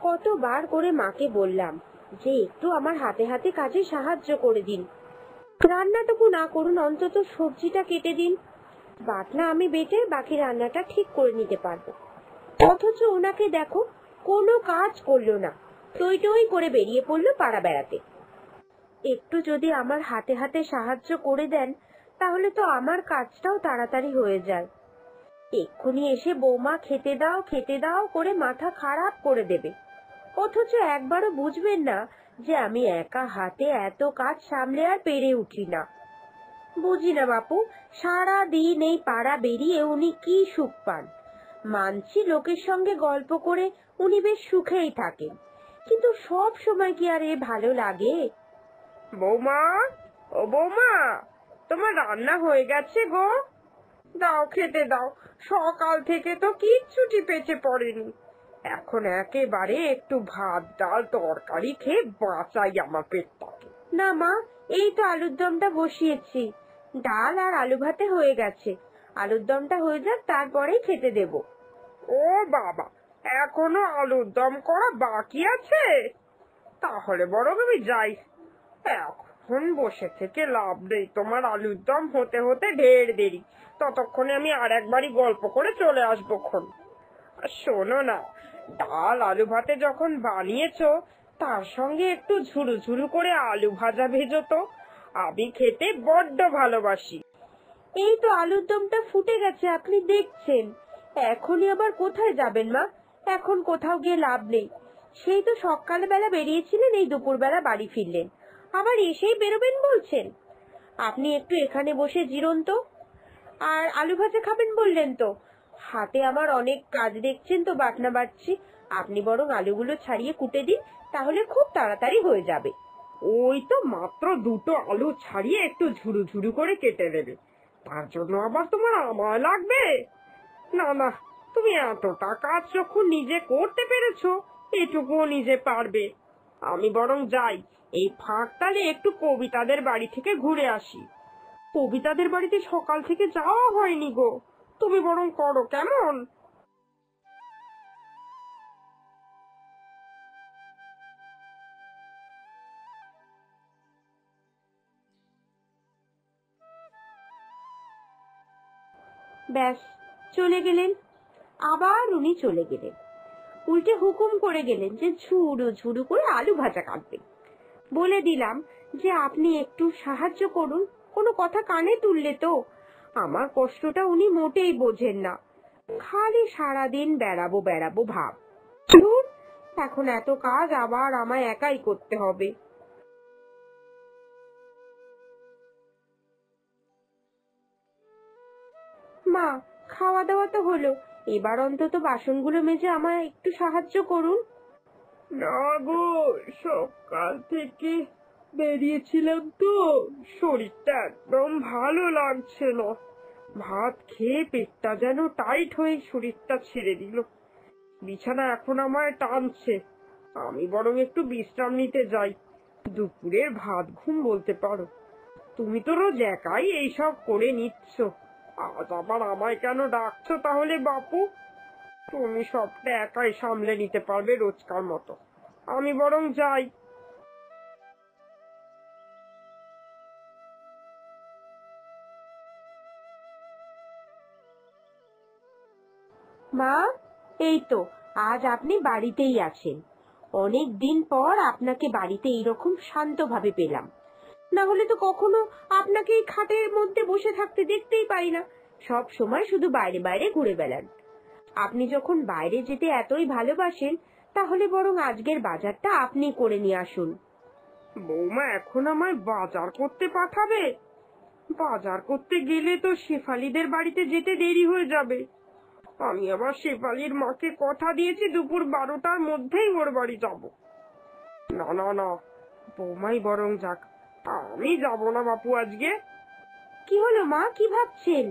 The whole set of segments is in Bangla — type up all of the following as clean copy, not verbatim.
কতবার করে মাকে বললাম যে একটু আমার হাতে হাতে কাজে সাহায্য করে দিন, রান্নাটুকু না করুন, অন্তত সবজিটা কেটে দিন, বাটনা আমি বেটে বাকি রান্নাটা ঠিক করে নিতে পারবো। অথচ ওনাকে দেখো, কোনো কাজ করলো না, টই টই করে বেরিয়ে পড়লো পাড়া বেড়াতে। একটু যদি আমার হাতে হাতে সাহায্য করে দেন তাহলে তো আমার কাজটাও তাড়াতাড়ি হয়ে যায়। এক্ষুনি এসে বৌমা খেতে দাও করে মাথা খারাপ করে দেবে, অথচ একবারও বুঝবেন না যে আমি একা হাতে এত কাজ সামলে আর পেরে উঠি না। বুঝি না বাপু, সারা দিন এই পাড়া বেরিয়ে উনি কি সুখ পান। মানছি লোকের সঙ্গে গল্প করে উনি বেশ সুখেই থাকেন, কিন্তু সব সময় কি আর এ ভালো লাগে? বৌমা, ও বৌমা, তোমার রান্না হয়ে গেছে গো, দাও খেতে দাও, সকাল থেকে তো কিচ্ছুটি পেটে পড়েনি, এখন একেবারে একটু ভাত ডাল তরকারি খেয়ে বাঁচাই আমার পেটটাকে। না মা, এই তো আলুর দমটা বসিয়েছি, ডাল আর আলু ভাতে হয়ে গেছে, আলুর দমটা হয়ে যাক তারপরেই খেতে দেব। ও বাবা, এখনো আলুর দম করা বাকি আছে? তাহলে বরং আমি যাই, এখন বসে থেকে লাভ নেই, তোমার আলুর দম হতে হতে ঢের দেরি, ততক্ষণে আমি আর একবারই গল্প করে চলে আসবো খন। শোনো না, ডাল আলু ভাতে যখন বানিয়েছো তার সঙ্গে একটু ঝুরু ঝুরু করে আলু ভাজা ভেজো তো, আমি খেতে বড্ড ভালোবাসি। এই তো আলুর দমটা ফুটে গেছে, আপনি দেখছেন, এখনই আবার কোথায় যাবেন মা? এখন কোথাও গিয়ে লাভ নেই, সেই তো সকালবেলা বেরিয়েছিলেন, এই দুপুরবেলা বাড়ি ফিরলেন, আবার এসেই বেরোবেন বলছেন। আপনি একটু এখানে বসে জিরোন তো। আর আলু ভাজা খাবেন বললেন তো, হাতে আমার অনেক কাজ দেখছেন তো, বাটনা বাটছি, আপনি বরং আলুগুলো ছাড়িয়ে কুটে দিন, তাহলে খুব তাড়াতাড়ি হয়ে যাবে। ওই তো মাত্র দুটো আলু ছাড়িয়ে একটু ঝুরু ঝুরু করে কেটে দেবে, তার জন্য আবার তোমার আমায় লাগবে? না না, তুমি এতটা কাজ যখন নিজে করতে পেরেছো, এটুকুও নিজে পারবে। আমি বরং যাই, এই ফাঁকতালে একটু কবিতাদের বাড়ি থেকে ঘুরে আসি। কবিতাদের বাড়িতে সকাল থেকে যাওয়া হয়নি গো, তুমি বরং করো কেমন? ব্যাস, চলে গেলেন। আবার উনি চলে গেলেন, উল্টে হুকুম করে গেলেন যে ঝুড়ু ঝুড়ু করে আলু ভাজা কাটবেন। বলে দিলাম যে আপনি একটু সাহায্য করুন, কোনো কথা কানে তুললে তো। আমার কষ্টটা উনি মোটেই বোঝেন না, খালি সারাদিন বেড়াবো বেড়াবো ভাব। ধুর, এখন এত কাজ আবার আমায় একাই করতে হবে। মা, খাওয়া দাওয়া তো হলো, এবার অন্তত বাসনগুলো মেজে আমায় একটু সাহায্য করুন। না গো, সকাল থেকে বেরিয়েছিলাম তো, শরীরটা একদম ভালো লাগছে না, ভাত খেয়ে পেটটা যেন টাইট হয়ে শরীরটা ছেড়ে দিল, বিছানা এখন আমায় টানছে, আমি বরং একটু বিশ্রাম নিতে যাই। দুপুরের ভাত ঘুম বলতে পারো, তুমি তো রোজ একাই এইসব করে নিচ্ছ, আজ আবার আমায় কেন ডাকছো তাহলে বাপু? তুমি সবটা একাই সামলে নিতে পারবে রোজকার মতো, আমি বরং যাই। মা, এই তো আজ আপনি বাড়িতেই আছেন, অনেক দিন পর আপনাকে বাড়িতে এইরকম শান্তভাবে পেলাম, না হলে তো কখনো আপনাকে এই খাটের মধ্যে বসে থাকতে দেখতেই পাই না, সব সময় শুধু বাইরে বাইরে ঘুরে বেড়ান। আপনি যখন বাইরে যেতে এতই ভালোবাসেন, তাহলে বরং আজকের বাজারটা আপনি করে নিয়ে আসুন। বৌমা এখন আমায় বাজার করতে পাঠাবে? বাজার করতে গেলে তো শেফালিদের বাড়িতে যেতে দেরি হয়ে যাবে, আমি আবার শেফালির মাকে কথা দিয়েছি দুপুর 12টার মধ্যেই ওর বাড়ি যাব। না না না, বৌমাই বরং যাক, আমি যাব না বাপু আজকে। কি হলো মা, কি ভাবছেন?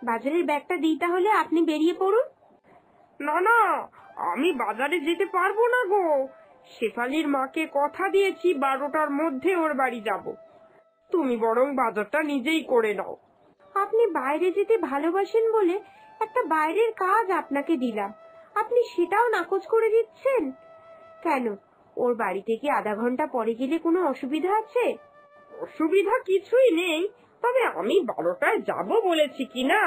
বাজারের ব্যাগটা দিই তাহলে, আপনি বেরিয়ে পড়ুন। না না, আমি বাজারে যেতে পারবো না গো, শেফালির মাকে কথা দিয়েছি 12টার মধ্যে ওর বাড়ি যাব, তুমি বরং বাজারটা নিজেই করে নাও। আপনি বাইরে যেতে ভালোবাসেন বলে একটা বাইরের কাজ আপনাকে দিলাম, আপনি সেটাও নাকচ করে দিচ্ছেন। কেন, ওর বাড়ি থেকে আধা ঘন্টা পরে গেলে কোনো অসুবিধা আছে? অসুবিধা কিছুই নেই, তবে আমি 12টায় যাব বলেছি কিনা,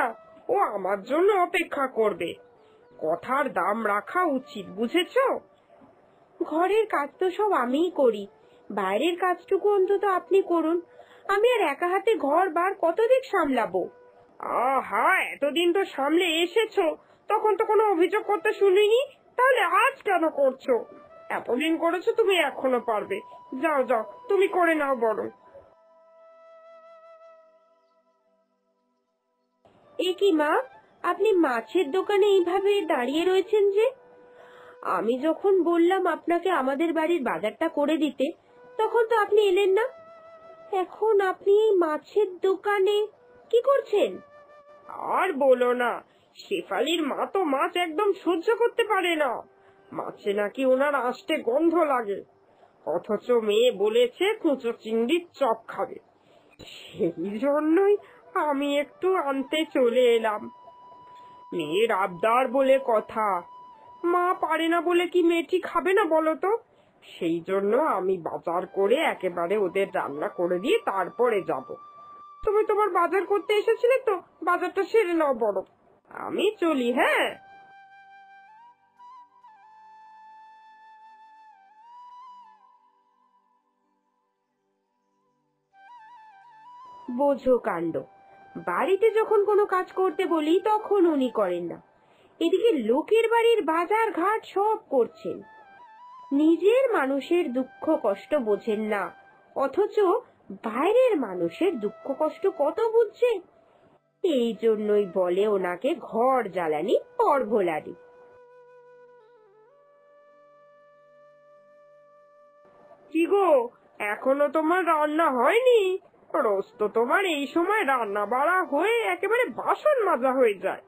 ও আমার জন্য অপেক্ষা করবে। কথার দাম রাখা উচিত, বুঝেছো? ঘরের কাজ তো সব আমিই করি, বাইরের কাজটুকু অন্তত আপনি করুন। আমি আর একা হাতে ঘর বার কতদিন সামলাবো? আহা, এতদিন তো সামলে এসেছো, তখন তো কোনো অভিযোগ করতে শুনিনি, তাহলে আজ কেন করছো? এতদিন করেছো, তুমি এখনো পারবে। যাও যাও, তুমি করে নাও বরং। এ কি মা, আপনি মাছের দোকানে এইভাবে দাঁড়িয়ে রয়েছেন যে? আমি যখন বললাম আপনাকে আমাদের বাড়ির বাজারটা করে দিতে, তখন তো আপনি এলেন না। এখন আপনি এই মাছের দোকানে কি করছেন? আর বলো না, শেফালির মা তো মাছ একদম সহ্য করতে পারে না। মাছে নাকি ওনার আষ্টে গন্ধ লাগে, অথচ মেয়ে বলেছে কুচো চিংড়ির চপ খাবে। সেই জন্যই আমি একটু আনতে চলে এলাম। মেয়ের আবদার বলে কথা, মা পারে না বলে কি মেয়েটি খাবে না বলো তো? সেই জন্য আমি বাজার করে একেবারে ওদের রান্না করে দিয়ে তারপরে যাব। তুমি তোমার বাজার করতে এসেছিলে তো, বাজারটা সেরে নাও বড়। আমি চলি, হ্যাঁ। বোঝো কাণ্ড, বাড়িতে যখন কোনো কাজ করতে বলি তখন উনি করেন না, এদিকে লোকের বাড়ির বাজার ঘাট সব করছেন। নিজের মানুষের দুঃখ কষ্ট বোঝেন না, অথচ বাইরের মানুষের দুঃখ কষ্ট কত বুঝছে। এই জন্যই বলে ওনাকে ঘর জ্বালানি পর ভোলানি। কি গো, এখনো তোমার রান্না হয়নি? রোজ তো তোমার এই সময় রান্না বাড়া হয়ে একেবারে বাসন মাজা হয়ে যায়।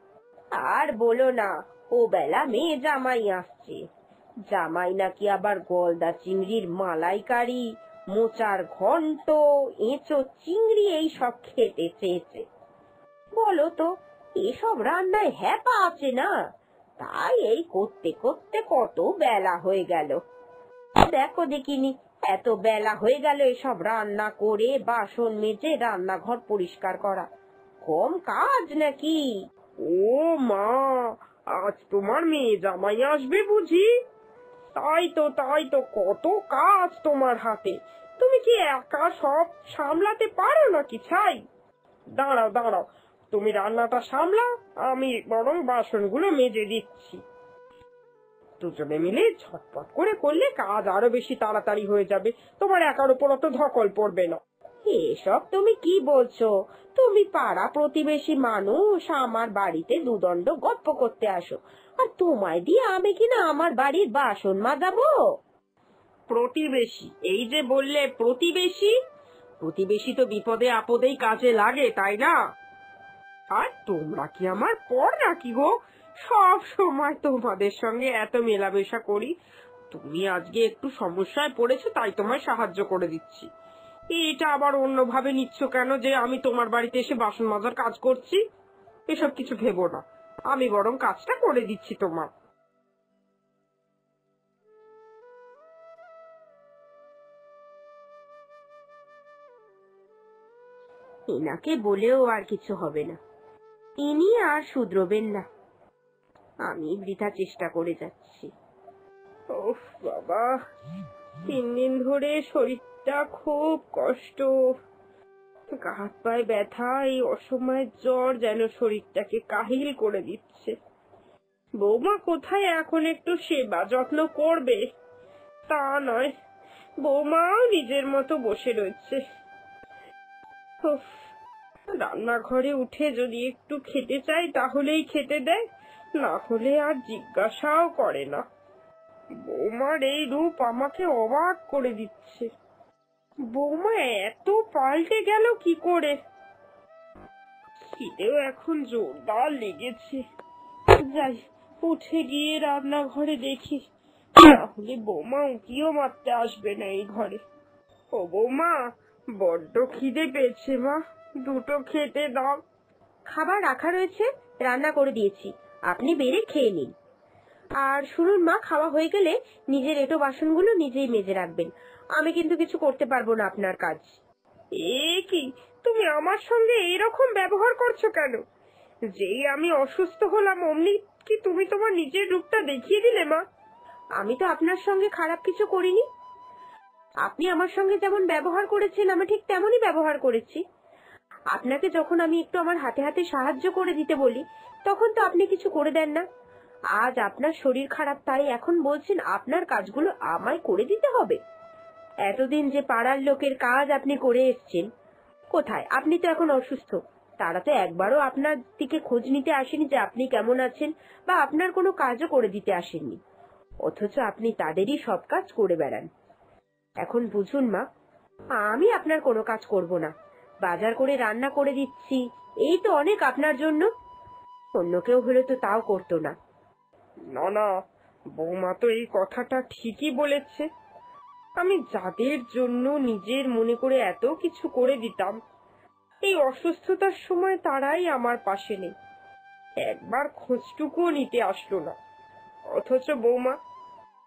আর বলো না, ও বেলা মেয়ে জামাই আসছে। জামাই নাকি আবার গলদা চিংড়ির মালাইকারি, মোচার ঘন্ট, এঁচো চিংড়ি এই সব খেতে চেয়েছে। বলো তো, এসব রান্নায় হ্যাপা আছে না? তাই এই করতে করতে কত বেলা হয়ে গেল। দেখো দেখিনি, এত বেলা হয়ে গেল এসব রান্না করে বাসন মেজে রান্নাঘর পরিষ্কার করা কম কাজ নাকি? ও মা, আজ তোমার মেয়ে জামাই আসবে বুঝি? তাই তো কত কাজ তোমার হাতে। তুমি কি একা সব সামলাতে পারো নাকি ছাই? দাঁড়াও দাঁড়াও, তুমি রান্নাটা সামলাও, আমি বরং বাসনগুলো মেজে দিচ্ছি। দুজনে মিলে ঝটপট করে করলে কাজ আরো বেশি তাড়াতাড়ি হয়ে যাবে, তোমার একার উপর অত ধকল পড়বে না। এসব তুমি কি বলছো? তুমি পাড়া প্রতিবেশী মানুষ, আমার বাড়িতে দুদণ্ড গপ্প করতে আসো, আর তোমায় দিয়ে আমি কিনা আমার বাড়ির বাসন মাজাবো? প্রতিবেশী, এই যে বললে প্রতিবেশী, প্রতিবেশী তো বিপদে আপদেই কাজে লাগে, তাই না? আর তোমরা কি আমার পর নাকি গো? সব সময় তোমাদের সঙ্গে এত মেলামেশা করি। তুমি আজকে একটু সমস্যায় পড়েছো, তাই তোমায় সাহায্য করে দিচ্ছি। এটা আবার অন্যভাবে নিচ্ছ কেন যে আমি তোমার বাড়িতে এসে বাসন মাজার কাজ করছি? এসব কিছু ভেবো না, আমি বরং কাজটা করে দিচ্ছি তোমার। এনাকে বলেও আর কিছু হবে না, ইনি আর শুধরবেন না। আমি বৃথা চেষ্টা করে যাচ্ছি। ওহ বাবা, 3 দিন ধরে শরীরটা খুব কষ্ট, গা হাত পায়ে ব্যথা, এই অসময়ের জ্বর যেন শরীরটাকে কাহিল করে দিচ্ছে। বৌমা কোথায় এখন একটু সেবা যত্ন করবে? তা নয়, বৌমাও নিজের মতো বসে রয়েছে। উফ, রান্নাঘরে উঠে যদি একটু খেতে চাই তাহলেই খেতে দেয়, না হলে আর জিজ্ঞাসাও করে না। বৌমার এই রূপ আমাকে অবাক করে দিচ্ছে। বৌমা এত পাল্টে গেল কি করে? খিদেও এখন জোরদার লেগেছে। যাই, উঠে গিয়ে রান্নাঘরে দেখি, তাহলে বৌমা উঁকিও মারতে আসবে না এই ঘরে। ও বৌমা, বড্ড খিদে পেয়েছে মা, দুটো খেতে দাও। খাবার রাখা রয়েছে, রান্না করে দিয়েছি, আপনি বেড়ে খেয়ে নিন। আর শুনুন মা, খাওয়া হয়ে গেলে নিজের এঁটো বাসনগুলো নিজেই মেজে রাখবেন। আমি কিন্তু কিছু করতে পারবো না আপনার কাজ। এ কি, তুমি আমার সঙ্গে এরকম ব্যবহার করছো কেন? যেই আমি অসুস্থ হলাম অমনি কি তুমি তোমার নিজের রূপটা দেখিয়ে দিলে মা? আমি তো আপনার সঙ্গে খারাপ কিছু করিনি। আপনি আমার সঙ্গে যেমন ব্যবহার করেছেন আমি ঠিক তেমনই ব্যবহার করেছি। আপনাকে যখন আমি একটু আমার হাতে হাতে সাহায্য করে দিতে বলি তখন তো আপনি কিছু করে দেন না। আজ আপনার শরীর খারাপ তাই এখন বলছেন আপনার কাজগুলো আমায় করে দিতে হবে। এতদিন যে পাড়ার লোকের কাজ আপনি করে এসেছেন, কোথায়? আপনি তো এখন অসুস্থ, তারা তো একবারও আপনার দিকে খোঁজ নিতে আসেনি যে আপনি কেমন আছেন, বা আপনার কোনো কাজও করে দিতে আসেননি। অথচ আপনি তাদেরই সব কাজ করে বেড়ান। এখন বুঝুন মা, আমি আপনার কোনো কাজ করব না। বাজার করে রান্না করে দিচ্ছি, এই তো অনেক আপনার জন্য। অন্য কেউ হলে তো তাও করতো না। না না, বৌমা তো এই কথাটা ঠিকই বলেছে। আমি যাদের জন্য নিজের মনে করে এত কিছু করে দিতাম, এই অসুস্থতার সময় তারাই আমার পাশে নেই, একবার খোঁজটুকুও নিতে আসলো না। অথচ বৌমা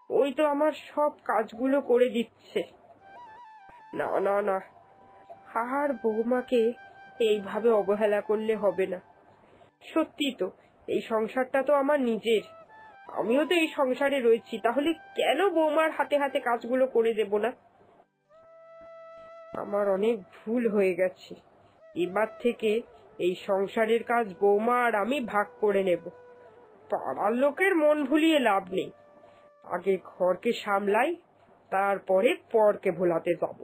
ওই তো আমার সব কাজগুলো করে দিচ্ছে। না না না, আর বৌমাকে এইভাবে অবহেলা করলে হবে না। সত্যি তো, এই সংসারটা তো আমার নিজের, আমিও তো এই সংসারে রয়েছি, তাহলে কেন বৌমার হাতে হাতে কাজগুলো করে দেব না? আমার অনেক ভুল হয়ে গেছে। এবার থেকে এই সংসারের কাজ বৌমা আর আমি ভাগ করে নেব। পাড়ার লোকের মন ভুলিয়ে লাভ নেই। আগে ঘরকে সামলাই, তারপরে পরকে ভোলাতে যাব।